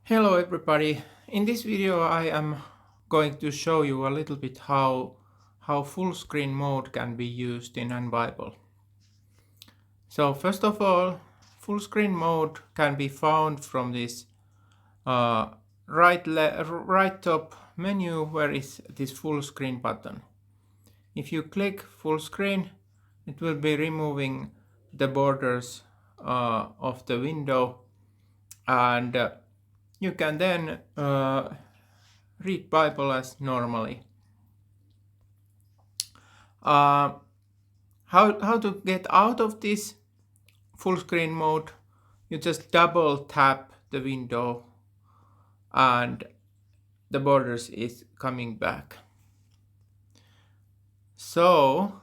Hello everybody. In this video I am going to show you a little bit how full screen mode can be used in AndBible. So first of all, full screen mode can be found from this right top menu where is this full screen button. If you click full screen, it will be removing the borders of the window, and you can then read Bible as normally. How to get out of this full screen mode? You just double tap the window and the borders is coming back. So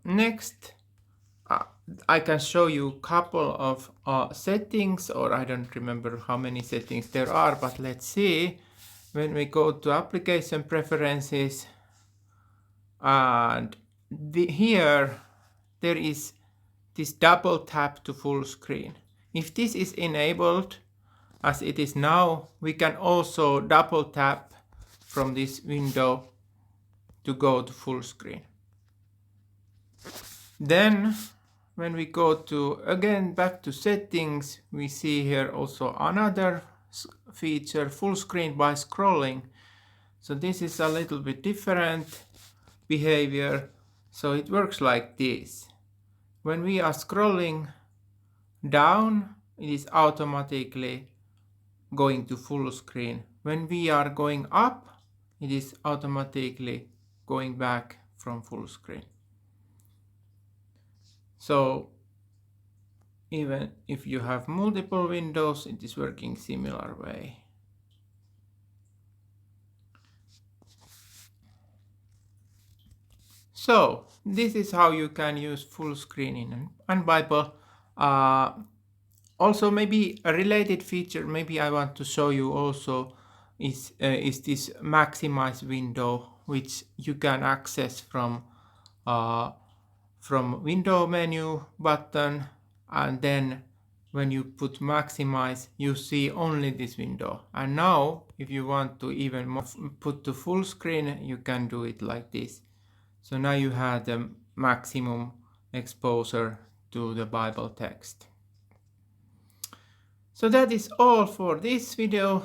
next I can show you a couple of settings, or I don't remember how many settings there are, but let's see. When we go to application preferences, and here there is this double tap to full screen. If this is enabled as it is now, we can also double tap from this window to go to full screen. Then when we go to again back to settings, we see here also another feature, full screen by scrolling. So this is a little bit different behavior. So it works like this. When we are scrolling down, it is automatically going to full screen. When we are going up, it is automatically going back from full screen. So even if you have multiple windows, it is working similar way. So this is how you can use full screen in AndBible. Also, maybe a related feature, maybe I want to show you also is this maximize window, which you can access from window menu button, and then when you put maximize, you see only this window. And now if you want to even put to full screen, you can do it like this. So now you have the maximum exposure to the Bible text. So that is all for this video.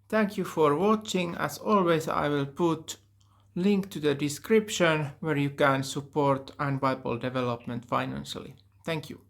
Thank you for watching. As always, I will put link to the description where you can support AndBible development financially. Thank you.